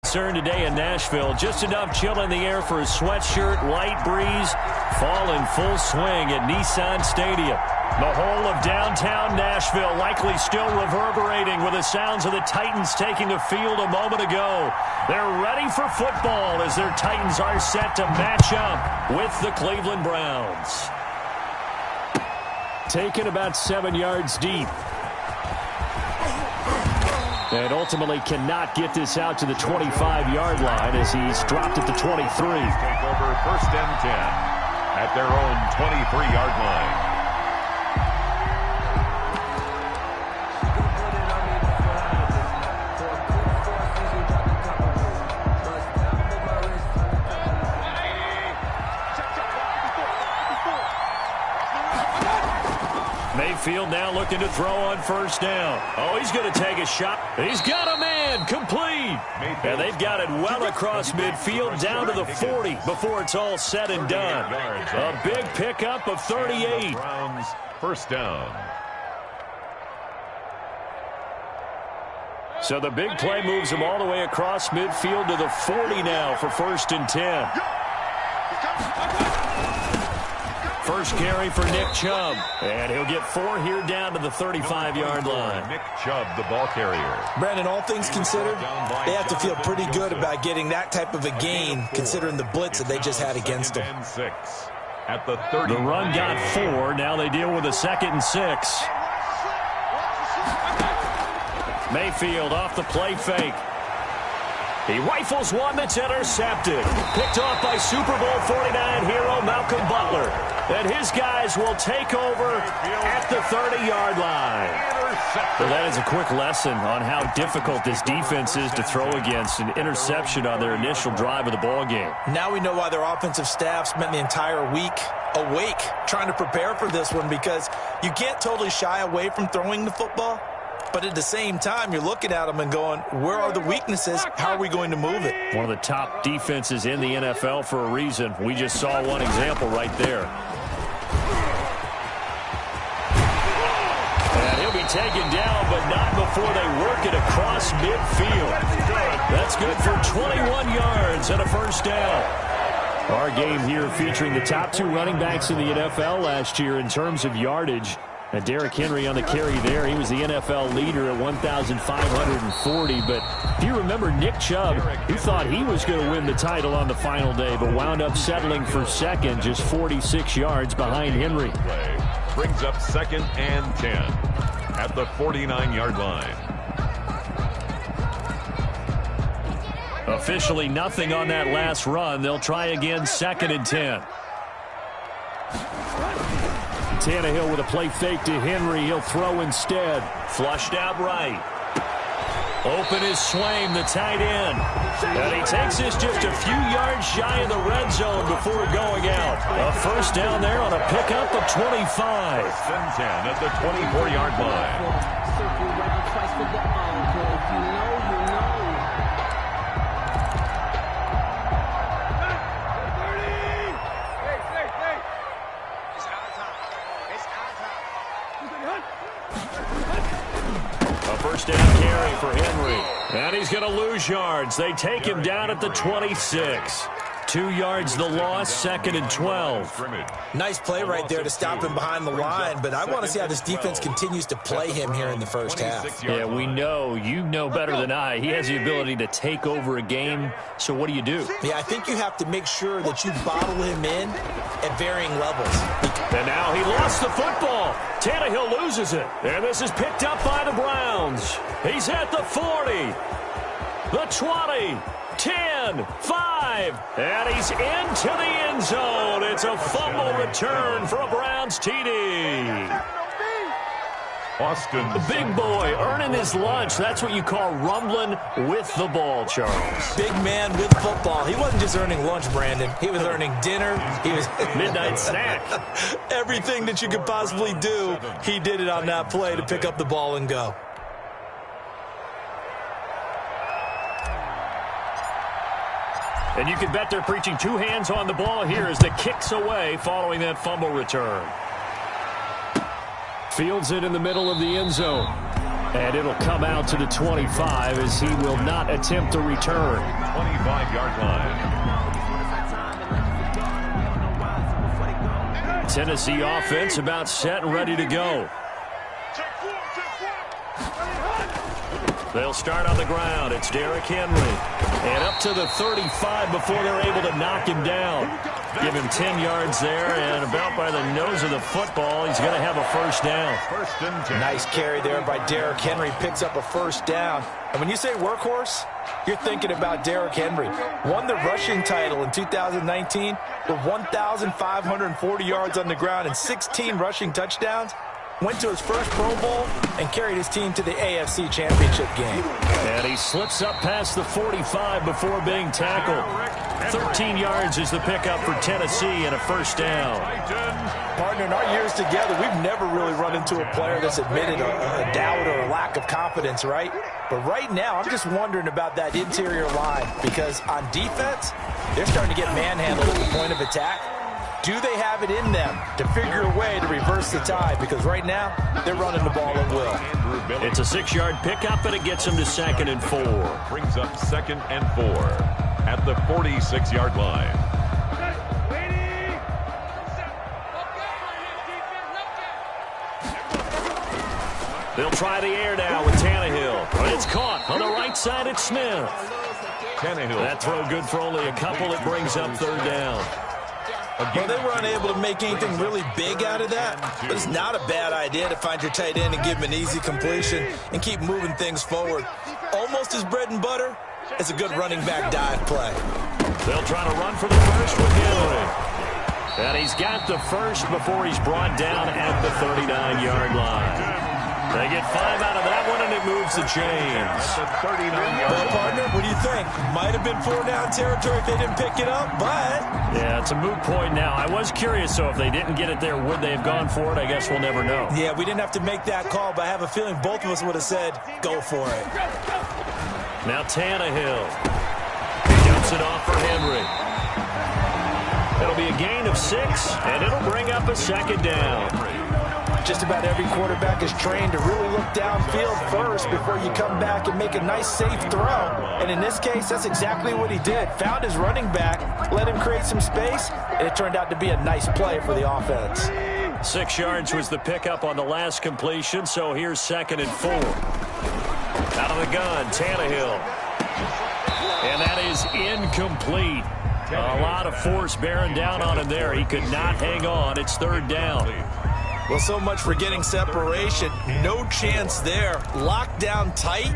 Concern today in Nashville. Just enough chill in the air for a sweatshirt, light breeze, fall in full swing at Nissan Stadium. The whole of downtown Nashville likely still reverberating with the sounds of the Titans taking the field a moment ago. They're ready for football as their Titans are set to match up with the Cleveland Browns. Taken about 7 yards deep. And ultimately cannot get this out to the 25-yard line as he's dropped at the 23. Take over 1st and 10 at their own 23-yard line. Mayfield now looking to throw on 1st down. Oh, he's going to take a shot. He's got a man complete. And they've got it well across midfield down to the 40 before it's all said and done. A big pickup of 38. Browns 1st down. So the big play moves him all the way across midfield to the 40 now for 1st and 10. First carry for Nick Chubb. And he'll get 4 here down to the 35-yard line. Nick Chubb, the ball carrier. Brandon, all things considered, they have to feel pretty good about getting that type of a gain, considering the blitz that they just had against them. At the 30. The run got 4. Now they deal with a 2nd and 6. Mayfield off the play fake. He rifles one that's intercepted. Picked off by Super Bowl 49 hero Malcolm Butler. And his guys will take over at the 30-yard line. Well, that is a quick lesson on how difficult this defense is to throw against. An interception on their initial drive of the ball game. Now we know why their offensive staff spent the entire week awake trying to prepare for this one, because you can't totally shy away from throwing the football. But at the same time, you're looking at them and going, where are the weaknesses? How are we going to move it? One of the top defenses in the NFL for a reason. We just saw one example right there. And he'll be taken down, but not before they work it across midfield. That's good for 21 yards and a 1st down. Our game here featuring the top 2 running backs in the NFL last year in terms of yardage. And Derrick Henry on the carry there. He was the NFL leader at 1,540. But if you remember Nick Chubb, who thought he was going to win the title on the final day, but wound up settling for 2nd, just 46 yards behind Henry. Brings up 2nd and 10 at the 49-yard line. Officially nothing on that last run. They'll try again 2nd and 10. Tannehill with a play fake to Henry. He'll throw instead. Flushed out right. Open is Swaim, the tight end. And he takes this just a few yards shy of the red zone before going out. A 1st down there on a pickup of 25. 1st and 10 at the 24-yard line. First down carry for Henry. And he's going to lose yards. They take him down at the 26. 2 yards the loss, 2nd and 12. Nice play right there to stop him behind the line, but I want to see how this defense continues to play him here in the 1st half. Yeah, we know. You know better than I. He has the ability to take over a game, so what do you do? Yeah, I think you have to make sure that you bottle him in at varying levels. And now he lost the football. Tannehill loses it. And this is picked up by the Browns. He's at the 40, the 20, 10, 5, and he's into the end zone. It's a fumble return for a Browns TD. Austin. The big boy earning his lunch. That's what you call rumbling with the ball, Charles. Big man with football. He wasn't just earning lunch, Brandon. He was earning dinner. He was midnight snack. Everything that you could possibly do, he did it on that play to pick up the ball and go. And you can bet they're preaching 2 hands on the ball here as the kick's away following that fumble return. Fields it in the middle of the end zone. And it'll come out to the 25 as he will not attempt to return. 25-yard line. Tennessee offense about set and ready to go. They'll start on the ground. It's Derrick Henry. And up to the 35 before they're able to knock him down. Give him 10 yards there, and about by the nose of the football, he's going to have a first down. First and 10. Nice carry there by Derrick Henry. Picks up a first down. And when you say workhorse, you're thinking about Derrick Henry. Won the rushing title in 2019 with 1,540 yards on the ground and 16 rushing touchdowns. Went to his first Pro Bowl and carried his team to the AFC Championship game. And he slips up past the 45 before being tackled. 13 yards is the pickup for Tennessee and a first down. Partner, in our years together, we've never really run into a player that's admitted a doubt or a lack of confidence, right? But right now, I'm just wondering about that interior line because on defense, they're starting to get manhandled at the point of attack. Do they have it in them to figure a way to reverse the tide? Because right now, they're running the ball at will. It's a 6-yard pickup, and it gets him to 2nd and 4. Brings up 2nd and 4 at the 46-yard line. They'll try the air now with Tannehill. But it's caught on the right side. It's Smith. Tannehill. That throw good for only a couple. It brings up 3rd down. Well, they were unable to make anything really big out of that, but it's not a bad idea to find your tight end and give him an easy completion and keep moving things forward. Almost his bread and butter is a good running back dive play. They'll try to run for the first with Henry. And he's got the first before he's brought down at the 39-yard line. They get 5 out of that one, and it moves the chains. Well, partner, what do you think? Might have been 4-down territory if they didn't pick it up, but... Yeah, it's a moot point now. I was curious, so if they didn't get it there, would they have gone for it? I guess we'll never know. Yeah, we didn't have to make that call, but I have a feeling both of us would have said, go for it. Now Tannehill. He dumps it off for Henry. It'll be a gain of 6, and it'll bring up a 2nd down. Just about every quarterback is trained to really look downfield first before you come back and make a nice, safe throw. And in this case, that's exactly what he did. Found his running back, let him create some space, and it turned out to be a nice play for the offense. 6 yards was the pickup on the last completion, so here's 2nd and 4. Out of the gun, Tannehill. And that is incomplete. A lot of force bearing down on him there. He could not hang on. It's 3rd down. Well, so much for getting separation. No chance there. Locked down tight,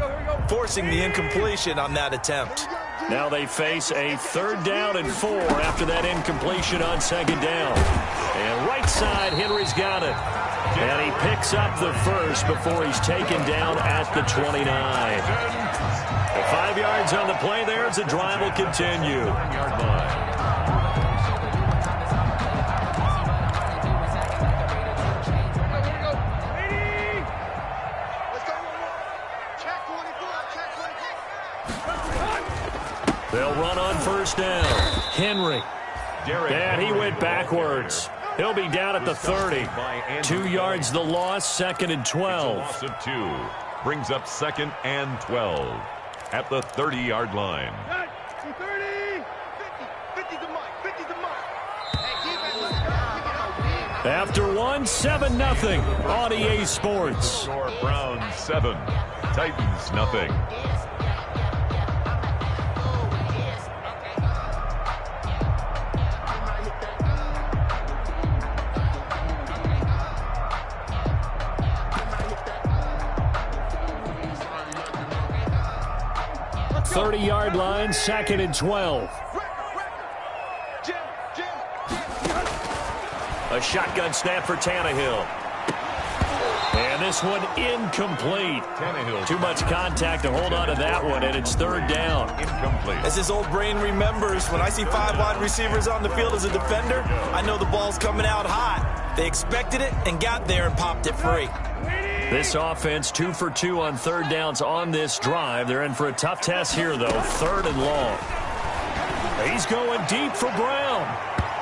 forcing the incompletion on that attempt. Now they face a 3rd down and 4 after that incompletion on 2nd down. And right side, Henry's got it. And he picks up the first before he's taken down at the 29. 5 yards on the play there as the drive will continue. They'll run on 1st down. Henry. And he went backwards. He'll be down at the 30. 2 yards the loss, 2nd and 12. Loss of 2 brings up 2nd and 12 at the 30-yard line. After 1, 7-0 on EA Sports. Browns 7, Titans nothing. Yard line, 2nd and 12. A shotgun snap for Tannehill. And this one incomplete. Tannehill. Too much contact to hold on to that one, and it's 3rd down. Incomplete. As his old brain remembers, when I see 5 wide receivers on the field as a defender, I know the ball's coming out hot. They expected it and got there and popped it free. This offense 2 for 2 on 3rd downs on this drive. They're in for a tough test here, though. 3rd and long. He's going deep for Brown.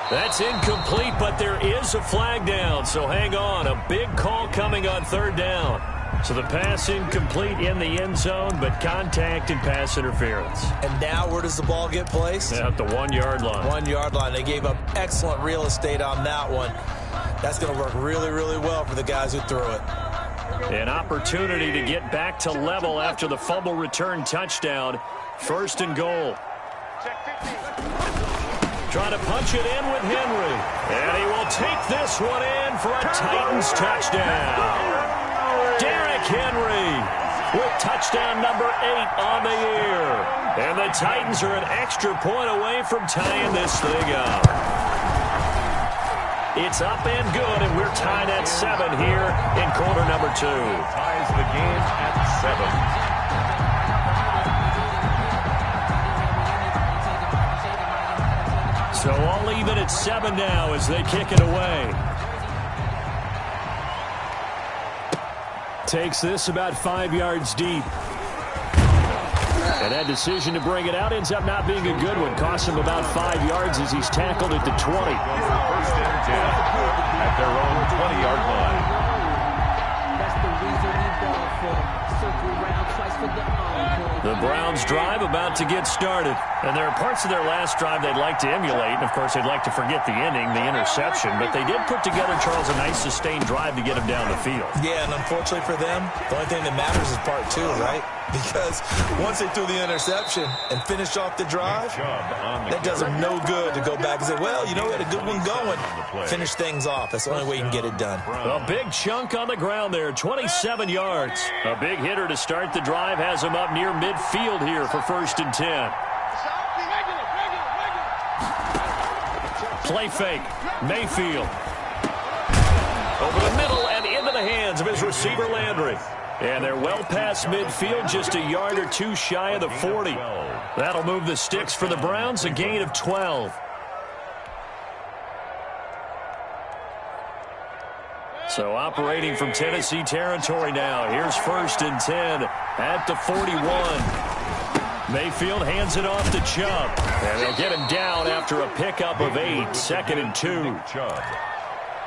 That's incomplete, but there is a flag down, so hang on. A big call coming on 3rd down. So the pass incomplete in the end zone, but contact and pass interference. And now where does the ball get placed? At the 1-yard line. 1-yard line. They gave up excellent real estate on that one. That's going to work really, really well for the guys who threw it. An opportunity to get back to level after the fumble return touchdown. 1st and goal. Trying to punch it in with Henry. And he will take this one in for a Titans touchdown. Derrick Henry with touchdown number 8 on the year. And the Titans are an extra point away from tying this thing up. It's up and good, and we're tied at 7 here in quarter number 2. Ties the game at 7. So all even at 7 now as they kick it away. Takes this about 5 yards deep. And that decision to bring it out ends up not being a good one. Costs him about 5 yards as he's tackled at the 20. 1st and 10 at their own 20-yard line. That's the reason we ball for circle round twice for the encore. The Browns drive about to get started. And there are parts of their last drive they'd like to emulate. And, of course, they'd like to forget the inning, the interception. But they did put together, Charles, a nice sustained drive to get them down the field. Yeah, and unfortunately for them, the only thing that matters is part 2, right? Because once they threw the interception and finished off the drive, that does them no good to go back and say, well, you know, we had a good one going. Finish things off. That's the only way you can get it done. A big chunk on the ground there, 27 yards. A big hitter to start the drive has him up near midfield here for 1st and 10. Play fake. Mayfield. Over the middle and into the hands of his receiver, Landry. And they're well past midfield, just a yard or 2 shy of the 40. That'll move the sticks for the Browns, a gain of 12. So operating from Tennessee territory now. Here's 1st and 10 at the 41. Mayfield hands it off to Chubb. And they'll get him down after a pickup of 8. 2nd and 2.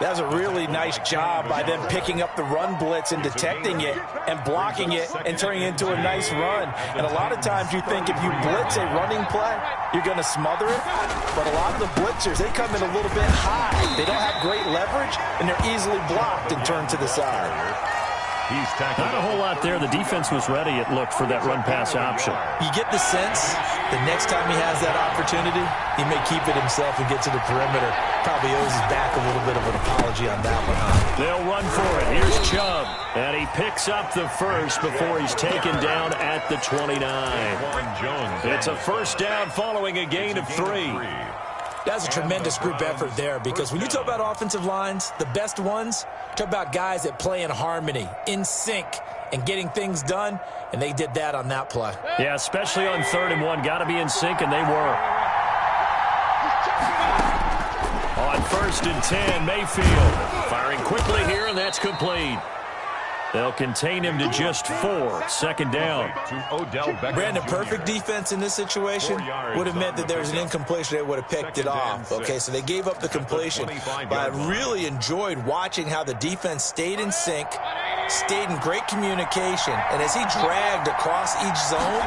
That was a really nice job by them picking up the run blitz and detecting it and blocking it and turning it into a nice run. And a lot of times you think if you blitz a running play, you're going to smother it. But a lot of the blitzers, they come in a little bit high. They don't have great leverage, and they're easily blocked and turned to the side. He's tackled. Not a whole lot there. The defense was ready, it looked, for that run-pass option. You get the sense the next time he has that opportunity, he may keep it himself and get to the perimeter. Probably owes his back a little bit of an apology on that one, huh? They'll run for it. Here's Chubb. And he picks up the first before he's taken down at the 29. It's a 1st down following a gain of 3. That's a tremendous group effort there, because when you talk about offensive lines, the best ones, talk about guys that play in harmony, in sync, and getting things done, and they did that on that play. Yeah, especially on 3rd and 1. Got to be in sync, and they were. On 1st and 10, Mayfield firing quickly here, and that's complete. They'll contain him to just 4. 2nd down. Brandon, perfect defense in this situation would have meant that there was an incompletion. They would have picked it off. Okay, so they gave up the completion. But I really enjoyed watching how the defense stayed in sync, stayed in great communication. And as he dragged across each zone,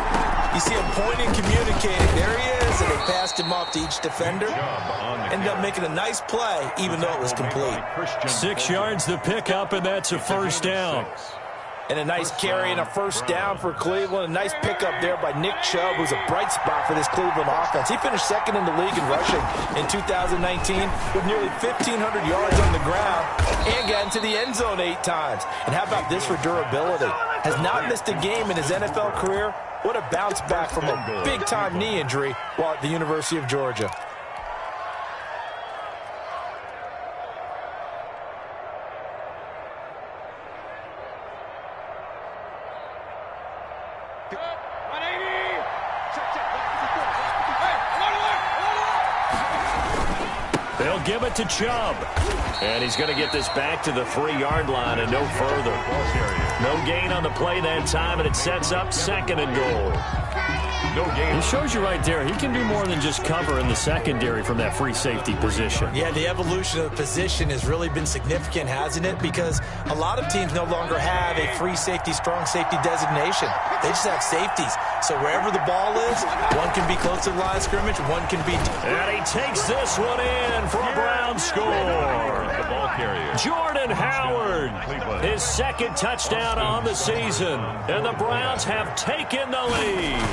you see him pointing, communicating. There he is, and they passed him off to each defender. Ended up making a nice play, even though it was complete. 6 yards the pickup, and that's a 1st down. And a nice carry and a 1st down for Cleveland. A nice pickup there by Nick Chubb, who's a bright spot for this Cleveland offense. He finished 2nd in the league in rushing in 2019 with nearly 1,500 yards on the ground and got into the end zone 8 times. And how about this for durability? Has not missed a game in his NFL career. What a bounce back from a big-time knee injury while at the University of Georgia. They'll give it to Chubb. And he's going to get this back to the 3-yard line and no further. No gain on the play that time, and it sets up 2nd and goal. No gain. It shows you right there, he can do more than just cover in the secondary from that free safety position. Yeah, the evolution of the position has really been significant, hasn't it? Because a lot of teams no longer have a free safety, strong safety designation. They just have safeties. So wherever the ball is, one can be close to the line of scrimmage, one can be... And he takes this one in for a Brown score. The ball carrier. Jordan Howard, his second touchdown on the season. And the Browns have taken the lead.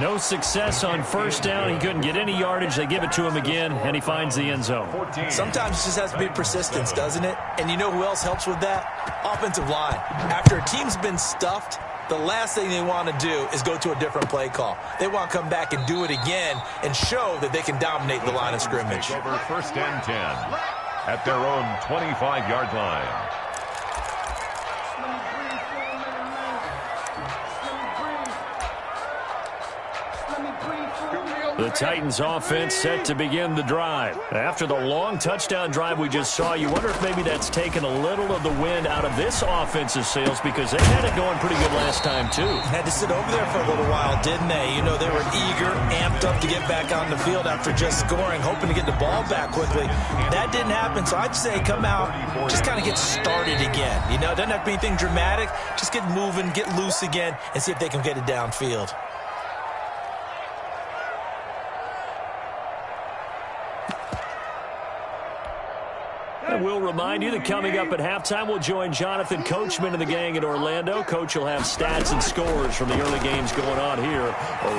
No success on first down. He couldn't get any yardage. They give it to him again, and he finds the end zone. Sometimes it just has to be persistence, doesn't it? And you know who else helps with that? Offensive line. After a team's been stuffed, the last thing they want to do is go to a different play call. They want to come back and do it again and show that they can dominate the line of scrimmage. Over first and 10 at their own 25-yard line. The Titans offense set to begin the drive. After the long touchdown drive we just saw, you wonder if maybe that's taken a little of the wind out of this offensive sails, because they had it going pretty good last time too. Had to sit over there for a little while, didn't they? You know, they were eager, amped up to get back on the field after just scoring, hoping to get the ball back quickly. That didn't happen, so I'd say come out, just kind of get started again. You know, it doesn't have to be anything dramatic. Just get moving, get loose again, and see if they can get it downfield. And we'll remind you that coming up at halftime, we'll join Jonathan Coachman and the gang in Orlando. Coach will have stats and scores from the early games going on here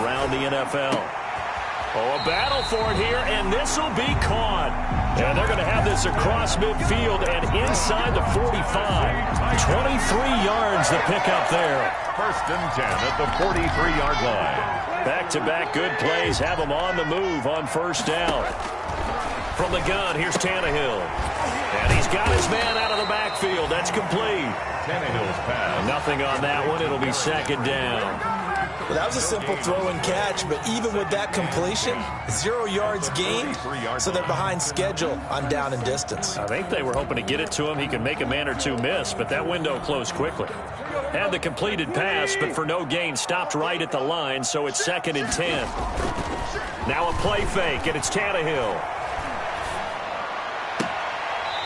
around the NFL. Oh, a battle for it here, and this will be caught. And they're going to have this across midfield and inside the 45. 23 yards to pick up there. First and 10 at the 43-yard line. Back-to-back good plays have them on the move on first down. From the gun, here's Tannehill. And he's got his man out of the backfield. That's complete. Tannehill's pass. Nothing on that one. It'll be second down. Well, that was a simple throw and catch, but even with that completion, 0 yards gained, so they're behind schedule on down and distance. I think they were hoping to get it to him. He could make a man or two miss, but that window closed quickly. Had the completed pass, but for no gain, stopped right at the line, so it's second and 10. Now a play fake, and it's Tannehill.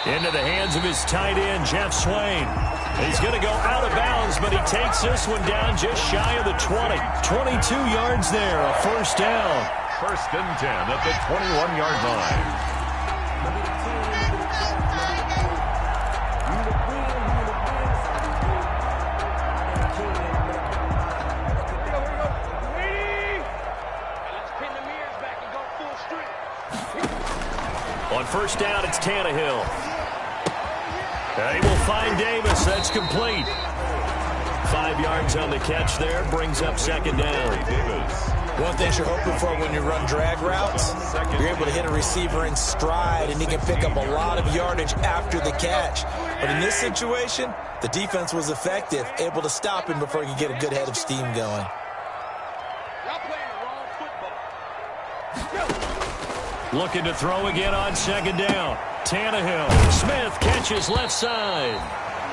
Into the hands of his tight end, Jeff Swain. He's going to go out of bounds, but he takes this one down just shy of the 20. 22 yards there, a first down. First and 10 at the 21-yard line. On first down, it's Tannehill. He will find Davis. That's complete. 5 yards on the catch there. Brings up second down. One thing you're hoping for when you run drag routes, you're able to hit a receiver in stride, and he can pick up a lot of yardage after the catch. But in this situation, the defense was effective, able to stop him before he could get a good head of steam going. Looking to throw again on second down. Tannehill. Smith catches left side.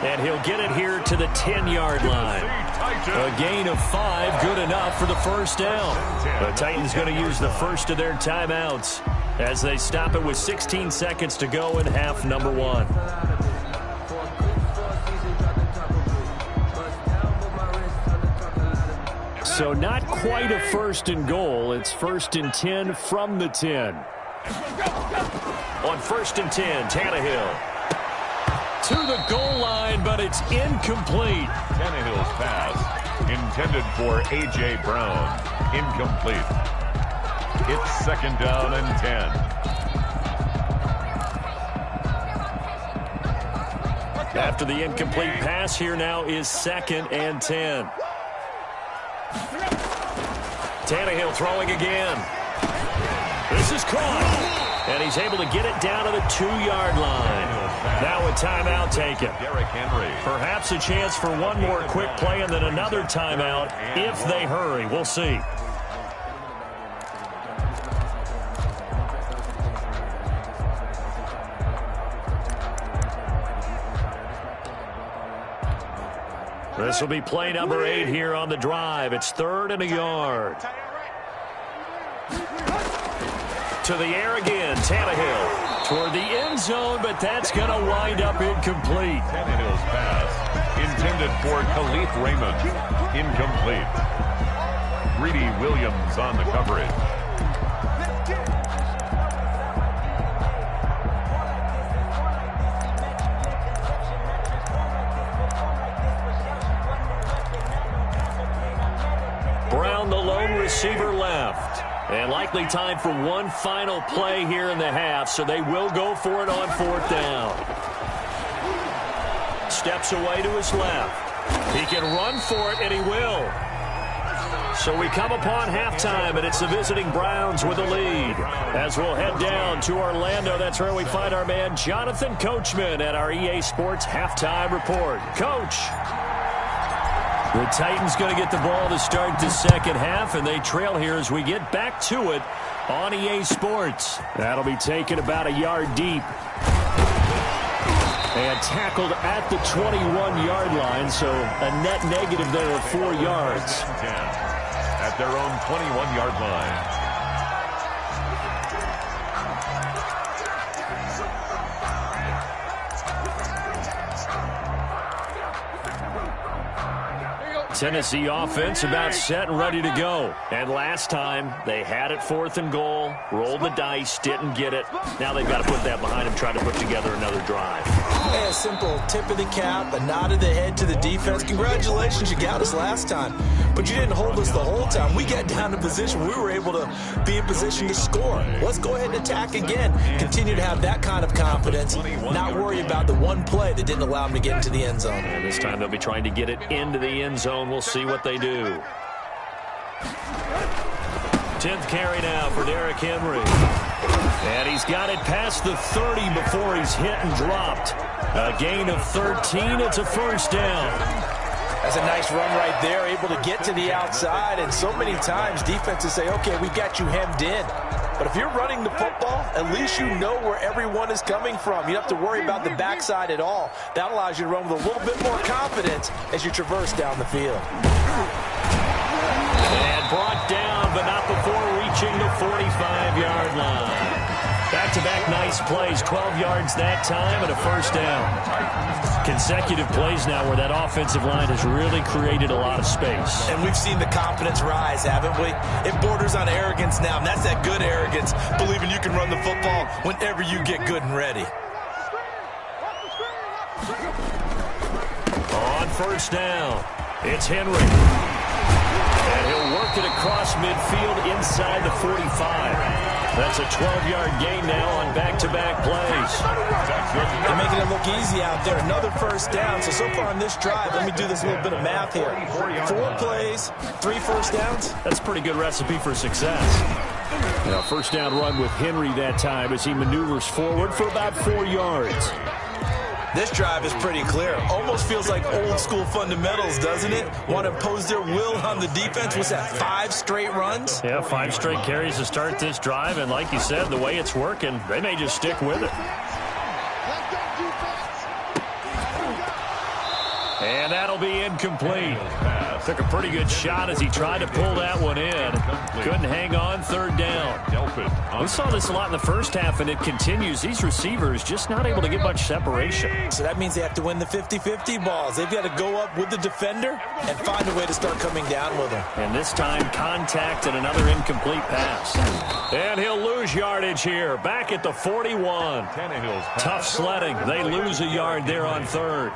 And he'll get it here to the 10-yard line. A gain of 5, good enough for the first down. The Titans going to use the first of their timeouts as they stop it with 16 seconds to go in half number 1. So not quite a first and goal. It's first and 10 from the 10. On first and 10, Tannehill. To the goal line, but it's incomplete. Tannehill's pass intended for A.J. Brown. Incomplete. It's second down and 10. After the incomplete pass, here now is second and 10. Tannehill throwing again. This is caught. And he's able to get it down to the 2-yard line. Now a timeout taken. Derrick Henry. Perhaps a chance for one more quick play and then another timeout if they hurry. We'll see. This will be play number 8 here on the drive. It's 3rd and a yard. To the air again, Tannehill. Toward the end zone, but that's going to wind up incomplete. Tannehill's pass intended for Khalif Raymond. Incomplete. Greedy Williams on the coverage. Brown, the lone receiver, left. And likely time for one final play here in the half, so they will go for it on 4th down. Steps away to his left. He can run for it, and he will. So we come upon halftime, and it's the visiting Browns with the lead. As we'll head down to Orlando, that's where we find our man Jonathan Coachman at our EA Sports Halftime Report. Coach. The Titans going to get the ball to start the second half, and they trail here as we get back to it on EA Sports. That'll be taken about a yard deep. And tackled at the 21-yard line, so a net negative there of 4 yards. At their own 21-yard line. Tennessee offense about set and ready to go. And last time, they had it 4th and goal, rolled the dice, didn't get it. Now they've got to put that behind them, try to put together another drive. Hey, a simple tip of the cap, a nod of the head to the defense. Congratulations, you got us last time. But you didn't hold us the whole time. We got down to position. We were able to be in position to score. Let's go ahead and attack again. Continue to have that kind of confidence. Not worry about the one play that didn't allow them to get into the end zone. And this time they'll be trying to get it into the end zone. We'll see what they do. 10th carry now for Derrick Henry. And he's got it past the 30 before he's hit and dropped. A gain of 13. It's a 1st down. That's a nice run right there, able to get to the outside. And so many times defenses say, okay, we got you hemmed in. But if you're running the football, at least you know where everyone is coming from. You don't have to worry about the backside at all. That allows you to run with a little bit more confidence as you traverse down the field. And brought down, but not before reaching the 45-yard line. Back-to-back nice plays, 12 yards that time and a 1st down. Consecutive plays now where that offensive line has really created a lot of space. And we've seen the confidence rise, haven't we? It borders on arrogance now, and that's that good arrogance, believing you can run the football whenever you get good and ready. On 1st down, it's Henry. And he'll work it across midfield inside the 45. That's a 12-yard gain now on back-to-back plays. They're making it look easy out there. Another 1st down. So far on this drive, let me do this little bit of math here. 4 plays, 3 1st downs. That's a pretty good recipe for success. Now, 1st down run with Henry that time as he maneuvers forward for about 4 yards. This drive is pretty clear. Almost feels like old-school fundamentals, doesn't it? Want to impose their will on the defense. What's that, 5 straight runs? Yeah, 5 straight carries to start this drive. And like you said, the way it's working, they may just stick with it. And that'll be incomplete. Took a pretty good shot as he tried to pull that one in. Couldn't hang on, 3rd down. We saw this a lot in the first half, and it continues. These receivers just not able to get much separation. So that means they have to win the 50-50 balls. They've got to go up with the defender and find a way to start coming down with them. And this time, contact and another incomplete pass. And he'll lose yardage here. Back at the 41. Tough sledding. They lose a yard there on 3rd.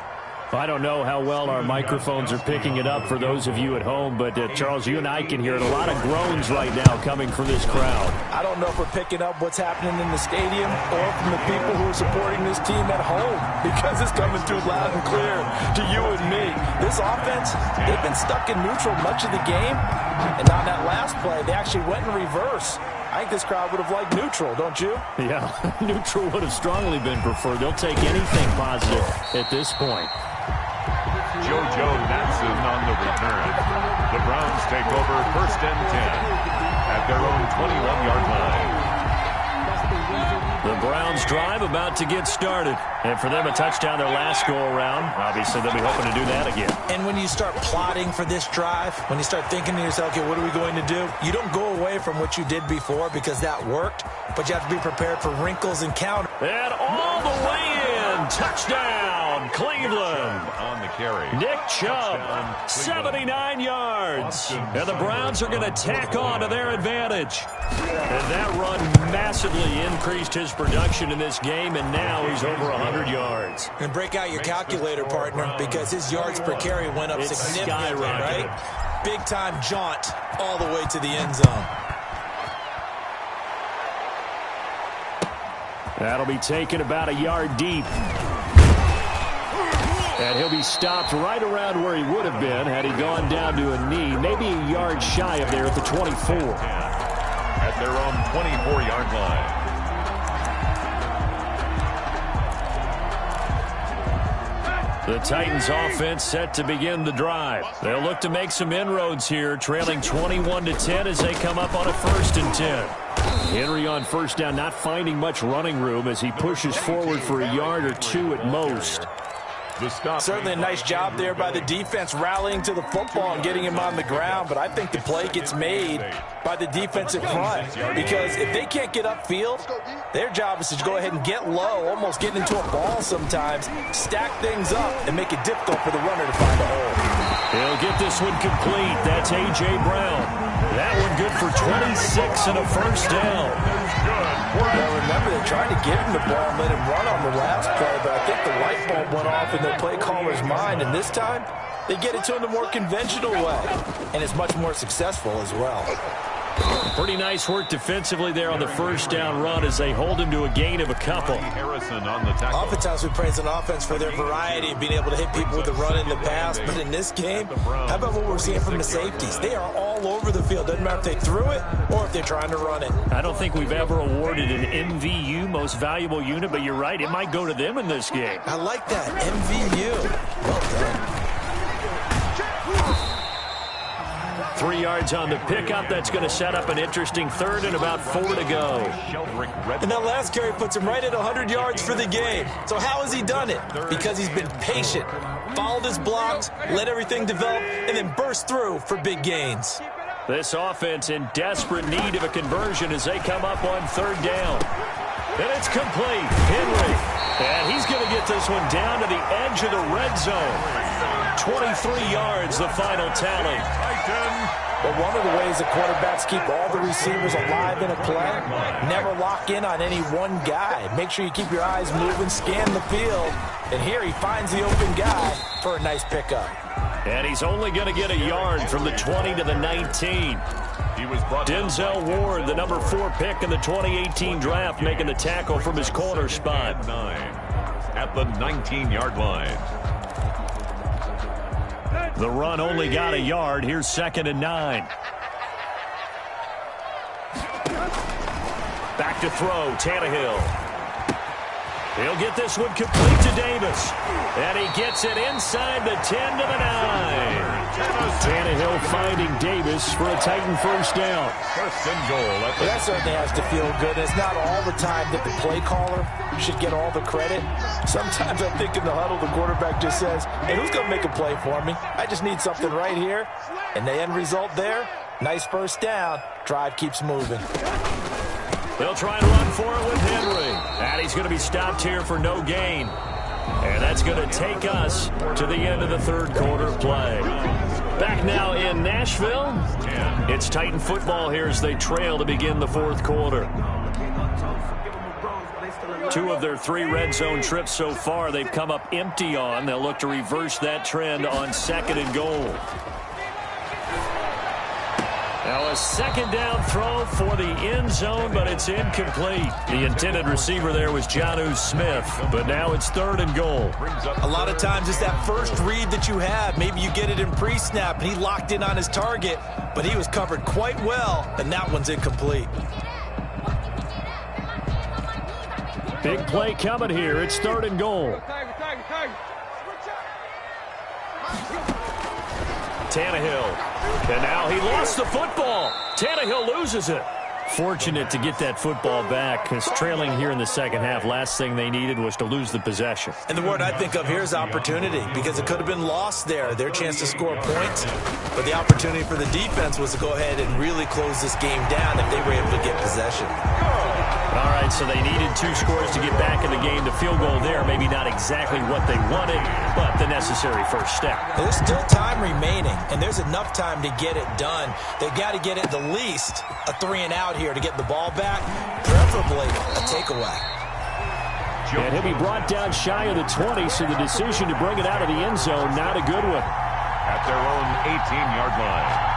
I don't know how well our microphones are picking it up for those of you at home, but Charles, you and I can hear it. A lot of groans right now coming from this crowd. I don't know if we're picking up what's happening in the stadium or from the people who are supporting this team at home, because it's coming through loud and clear to you and me. This offense, they've been stuck in neutral much of the game, and on that last play, they actually went in reverse. I think this crowd would have liked neutral, don't you? Yeah, neutral would have strongly been preferred. They'll take anything positive at this point. JoJo Natson on the return. The Browns take over 1st and 10 at their own 21-yard line. That's the reason we The Browns drive about to get started. And for them, a touchdown their last go-around. Obviously, they'll be hoping to do that again. And when you start plotting for this drive, when you start thinking to yourself, okay, what are we going to do? You don't go away from what you did before because that worked, but you have to be prepared for wrinkles and counter. And all the way in. Touchdown, Cleveland. On the carry. Nick Chubb, 79 yards. And the Browns are going to tack on to their advantage. And that run massively increased his production in this game, and now he's over 100 yards. And break out your calculator, partner, because his yards per carry went up significantly, right? Big-time jaunt all the way to the end zone. That'll be taken about a yard deep. And he'll be stopped right around where he would have been had he gone down to a knee, maybe a yard shy of there at the 24. At their own 24-yard line. The Titans offense set to begin the drive. They'll look to make some inroads here, trailing 21-10 as they come up on a 1st and 10. Henry on first down, not finding much running room as he pushes forward for a yard or two at most. Certainly a nice job there by the defense rallying to the football and getting him on the ground, but I think the play gets made by the defensive front because if they can't get upfield, their job is to go ahead and get low, almost get into a ball sometimes, stack things up, and make it difficult for the runner to find a hole. He'll get this one complete. That's A.J. Brown. That one good for 26 and a first down. Well, remember, they tried to give him the ball and let him run on the last play, but I think the light bulb went off in the play caller's mind, and this time they get it to him the more conventional way, and it's much more successful as well. Pretty nice work defensively there on the first down run as they hold him to a gain of a couple. Harrison on the tackle. Oftentimes we praise an offense for their variety of being able to hit people with the run and the pass, but in this game, how about what we're seeing from the safeties? They are all over the field. Doesn't matter if they threw it or if they're trying to run it. I don't think we've ever awarded an MVU, most valuable unit, but you're right, it might go to them in this game. I like that, MVU. Well done. 3 yards on the pickup. That's going to set up an interesting 3rd and about 4 to go. And that last carry puts him right at 100 yards for the game. So how has he done it? Because he's been patient, followed his blocks, let everything develop, and then burst through for big gains. This offense in desperate need of a conversion as they come up on 3rd down. And it's complete. Henry. And he's going to get this one down to the edge of the red zone. 23 yards, the final tally. But one of the ways the quarterbacks keep all the receivers alive in a play, never lock in on any one guy. Make sure you keep your eyes moving, scan the field. And here he finds the open guy for a nice pickup. And he's only going to get a yard from the 20 to the 19. Denzel Ward, the number 4 pick in the 2018 draft, making the tackle from his corner spot. At the 19-yard line. The run only got a yard. Here's 2nd and 9. Back to throw, Tannehill. He'll get this one complete to Davis. And he gets it inside the 10 to the 9. Tannehill finding Davis for a Titan first down. 1st and goal. That certainly has to feel good. It's not all the time that the play caller should get all the credit. Sometimes I think in the huddle, the quarterback just says, hey, who's going to make a play for me? I just need something right here. And the end result there, nice first down. Drive keeps moving. They'll try and run for it with Henry. And he's going to be stopped here for no gain. And that's going to take us to the end of the 3rd quarter play. Back now in Nashville. It's Titan football here as they trail to begin the 4th quarter. 2 of their 3 red zone trips so far they've come up empty on. They'll look to reverse that trend on 2nd and goal. Now a 2nd down throw for the end zone, but it's incomplete. The intended receiver there was Jonnu Smith, but now it's 3rd and goal. A lot of times it's that first read that you have. Maybe you get it in pre-snap, and he locked in on his target, but he was covered quite well, and that one's incomplete. Big play coming here. It's 3rd and goal. Tannehill. And now he lost the football. Tannehill loses it. Fortunate to get that football back, because trailing here in the second half, last thing they needed was to lose the possession. And the word I think of here is opportunity, because it could have been lost there, their chance to score points. But the opportunity for the defense was to go ahead and really close this game down if they were able to get possession. All right, so they needed 2 scores to get back in the game. The field goal there, maybe not exactly what they wanted, but the necessary first step. There's still time remaining, and there's enough time to get it done. They've got to get at the least a 3-and-out here to get the ball back, preferably a takeaway. And he'll be brought down shy of the 20, so the decision to bring it out of the end zone, not a good one. At their own 18-yard line.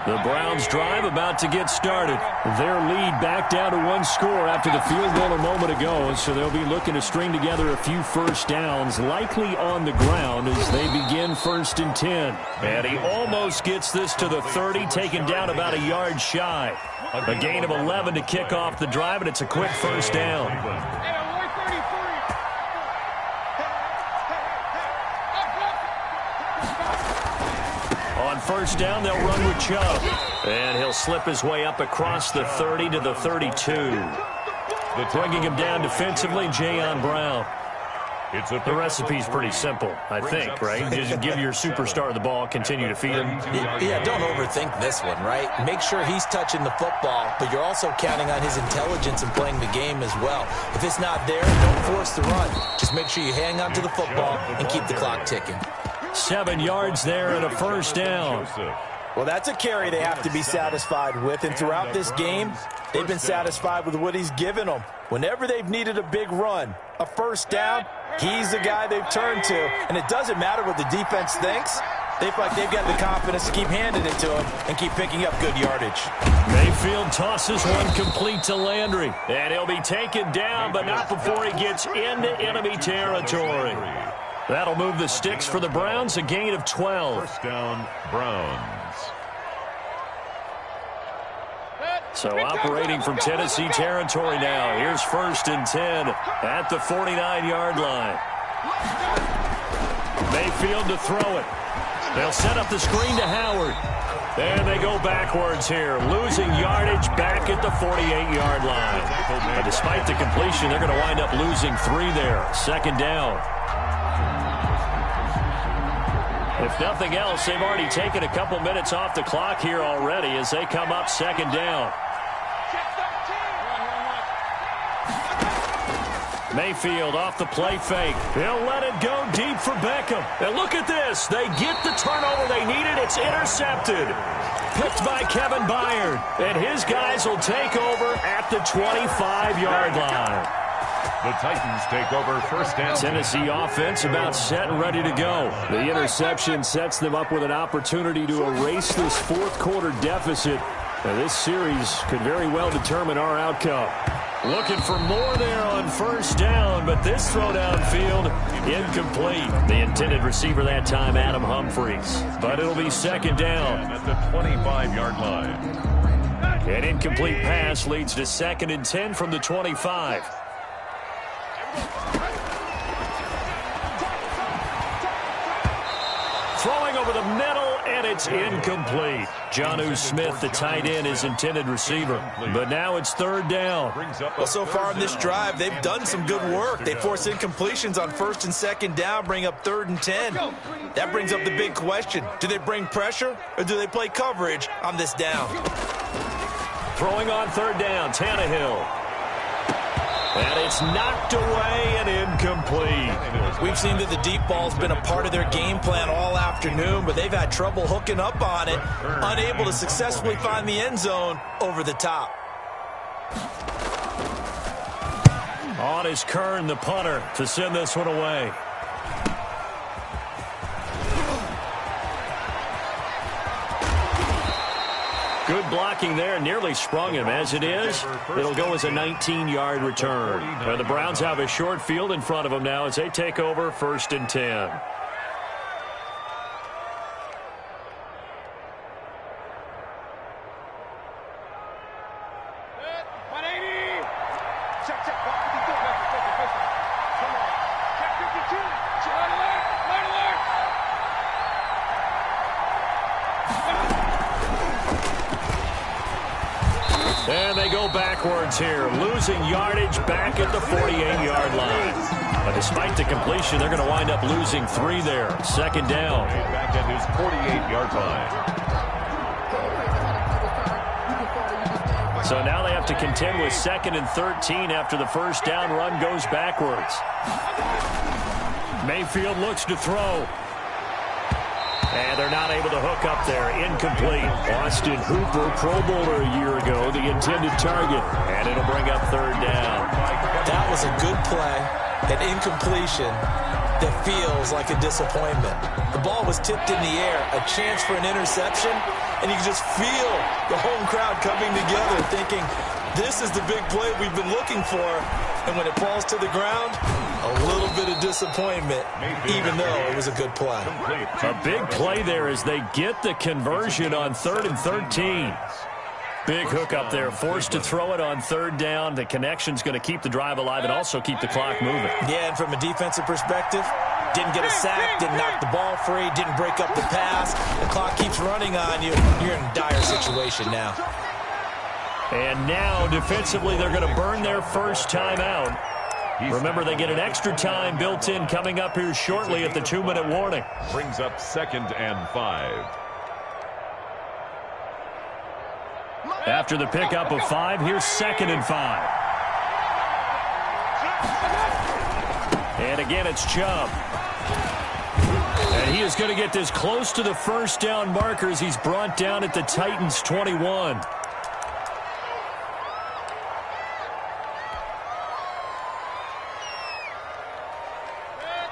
The Browns drive about to get started. Their lead back down to 1 score after the field goal a moment ago, so they'll be looking to string together a few first downs, likely on the ground as they begin 1st and 10. And he almost gets this to the 30, taken down about a yard shy. A gain of 11 to kick off the drive, and it's a quick first down. On first down, they'll run with Chubb. And he'll slip his way up across the 30 to the 32. Bringing him down defensively, Jayon Brown. The recipe's pretty simple, I think, right? Just give your superstar the ball, continue to feed him. Yeah, don't overthink this one, right? Make sure he's touching the football, but you're also counting on his intelligence in playing the game as well. If it's not there, don't force the run. Just make sure you hang on to the football and keep the clock ticking. 7 yards there and a first down. Well, that's a carry they have to be satisfied with, and throughout this game, they've been satisfied with what he's given them. Whenever they've needed a big run, a first down, he's the guy they've turned to, and it doesn't matter what the defense thinks. They feel like they've got the confidence to keep handing it to him and keep picking up good yardage. Mayfield tosses one complete to Landry, and he'll be taken down, but not before he gets into enemy territory. That'll move the sticks for the Browns, a gain of 12. First down, Browns. So operating from Tennessee territory now. Here's 1st and 10 at the 49-yard line. Mayfield to throw it. They'll set up the screen to Howard. And they go backwards here, losing yardage back at the 48-yard line. But despite the completion, they're going to wind up losing 3 there. 2nd down. If nothing else, they've already taken a couple minutes off the clock here already as they come up 2nd down. Mayfield off the play fake. He'll let it go deep for Beckham. And look at this. They get the turnover they needed. It's intercepted. Picked by Kevin Byard. And his guys will take over at the 25-yard line. The Titans take over 1st down. Tennessee offense about set and ready to go. The interception sets them up with an opportunity to erase this 4th quarter deficit. Now, this series could very well determine our outcome. Looking for more there on 1st down, but this throw downfield incomplete. The intended receiver that time, Adam Humphries. But it'll be 2nd down. At the 25-yard line. An incomplete pass leads to 2nd and 10 from the 25. Throwing over the middle, and it's incomplete. Jonnu Smith, the tight end, is intended receiver. But now it's 3rd down. Well, so far in this drive, they've done some good work. They force incompletions on 1st and 2nd down, bring up 3rd and 10. That brings up the big question. Do they bring pressure, or do they play coverage on this down? Throwing on 3rd down, Tannehill. And it's knocked away and incomplete. We've seen that the deep ball's been a part of their game plan all afternoon, but they've had trouble hooking up on it, unable to successfully find the end zone over the top. On is Kern, the punter, to send this one away. Good blocking there, nearly sprung him. As it is, it'll go as a 19-yard return. And the Browns have a short field in front of them now as they take over 1st and 10. And they go backwards here, losing yardage back at the 48-yard line. But despite the completion, they're going to wind up losing 3 there. Second down. Back at his 48-yard line. So now they have to contend with 2nd and 13 after the first down run goes backwards. Mayfield looks to throw. And they're not able to hook up there. Incomplete. Austin Hooper, Pro Bowler a year ago, the intended target. And it'll bring up 3rd down. That was a good play. An incompletion that feels like a disappointment. The ball was tipped in the air, a chance for an interception, and you can just feel the home crowd coming together thinking, this is the big play we've been looking for. And when it falls to the ground, a little bit of disappointment, even though it was a good play. A big play there as they get the conversion on 3rd and 13. Big hook up there, forced to throw it on 3rd down. The connection's going to keep the drive alive and also keep the clock moving. Yeah, and from a defensive perspective, didn't get a sack, didn't knock the ball free, didn't break up the pass. The clock keeps running on you. You're in a dire situation now. And now, defensively, they're going to burn their first time out. Remember, they get an extra time built in coming up here shortly at the 2-minute warning. Brings up 2nd and 5. After the pickup of 5, here's 2nd and 5. And again, it's Chubb. And he is going to get this close to the first down markers. He's brought down at the Titans' 21.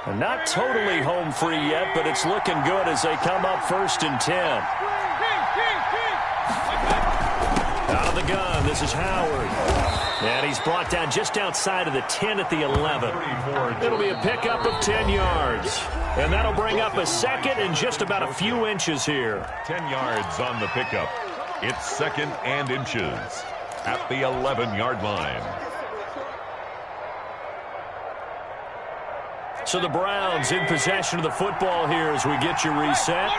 And not totally home free yet, but it's looking good as they come up 1st and 10. Out of the gun, this is Howard. And he's brought down just outside of the 10 at the 11. It'll be a pickup of 10 yards. And that'll bring up a 2nd and just about a few inches here. 10 yards on the pickup. It's 2nd and inches at the 11-yard line. So the Browns in possession of the football here as we get you reset.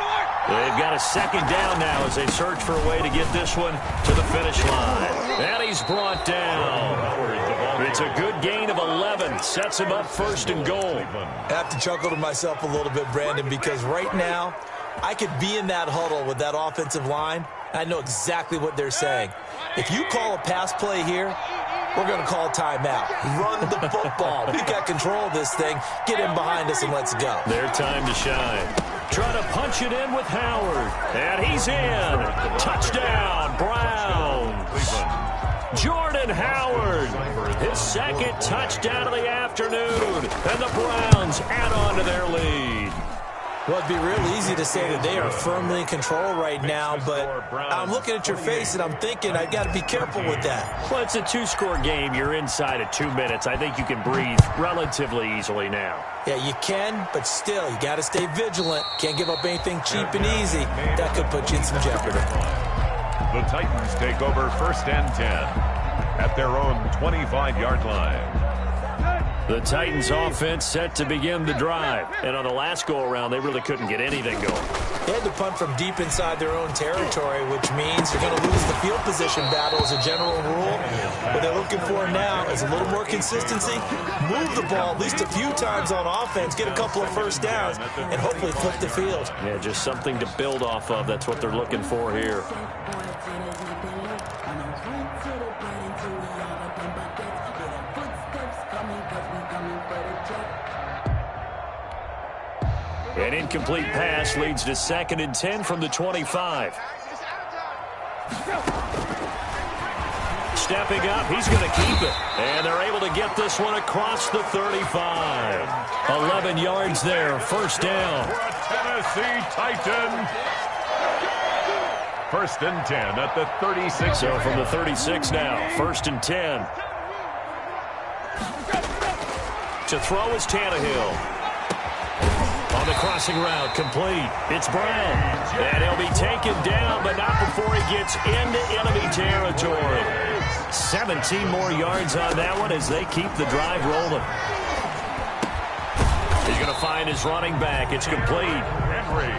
They've got a 2nd down now as they search for a way to get this one to the finish line. And he's brought down. It's a good gain of 11. Sets him up 1st and goal. I have to chuckle to myself a little bit, Brandon, because right now I could be in that huddle with that offensive line. I know exactly what they're saying. If you call a pass play here, we're going to call timeout. Run the football. We've got control of this thing. Get in behind us and let's go. Their time to shine. Trying to punch it in with Howard. And he's in. Touchdown, Browns. Jordan Howard. His 2nd touchdown of the afternoon. And the Browns add on to their lead. Well, it'd be real easy to say that they are firmly in control right now, but I'm looking at your face and I'm thinking I got to be careful with that. Well, it's a 2-score game. You're inside of 2 minutes. I think you can breathe relatively easily now. Yeah, you can, but still, you got to stay vigilant. Can't give up anything cheap and easy. That could put you in some jeopardy. The Titans take over 1st and 10 at their own 25-yard line. The Titans offense set to begin the drive. And on the last go-around, they really couldn't get anything going. They had to punt from deep inside their own territory, which means you're going to lose the field position battle as a general rule. What they're looking for now is a little more consistency. Move the ball at least a few times on offense, get a couple of first downs, and hopefully flip the field. Yeah, just something to build off of. That's what they're looking for here. An incomplete pass leads to 2nd and 10 from the 25. Stepping up, he's going to keep it. And they're able to get this one across the 35. 11 yards there, 1st down. Tennessee Titans. 1st and 10 at the 36. So from the 36 now, 1st and 10. To throw is Tannehill. On the crossing route, complete. It's Brown. And he'll be taken down, but not before he gets into enemy territory. 17 more yards on that one as they keep the drive rolling. He's going to find his running back. It's complete. Henry.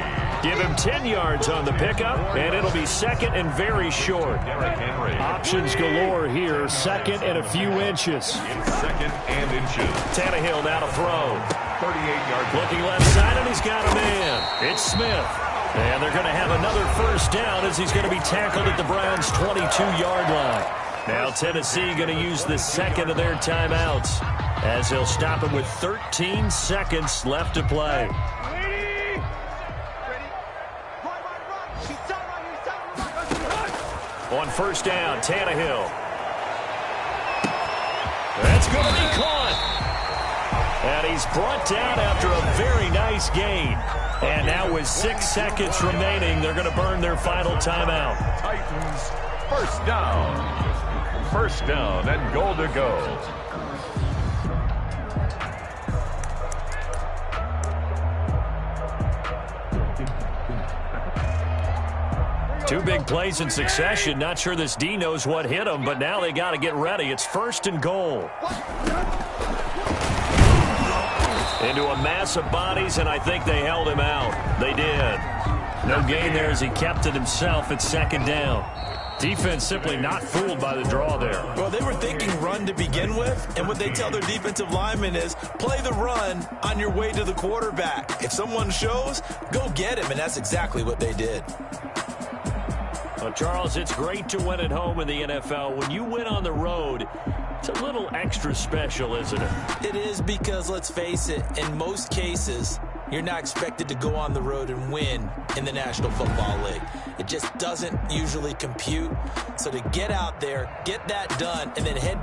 Give him 10 yards on the pickup, and it'll be second and very short. Options galore here, second and a few inches. It's second and inches. Tannehill now to throw. 38-yard. Looking left side, and he's got a man. It's Smith. And they're going to have another first down as he's going to be tackled at the Browns' 22-yard line. Now Tennessee going to use the second of their timeouts as they'll stop him with 13 seconds left to play. On first down, Tannehill. That's going to be caught. And he's brought down after a very nice gain. And now with 6 seconds remaining, they're going to burn their final timeout. Titans, first down. First down and goal to go. Two big plays in succession. Not sure this D knows what hit him, but now they got to get ready. It's first and goal. Into a mass of bodies, and I think they held him out. They did. No gain there as he kept it himself at second down. Defense simply not fooled by the draw there. Well, they were thinking run to begin with, and what they tell their defensive linemen is play the run on your way to the quarterback. If someone shows, go get him, and that's exactly what they did. Well, Charles, it's great to win at home in the NFL. When you win on the road, it's a little extra special, isn't it? It is because, let's face it, in most cases, you're not expected to go on the road and win in the National Football League. It just doesn't usually compute. So to get out there, get that done, and then head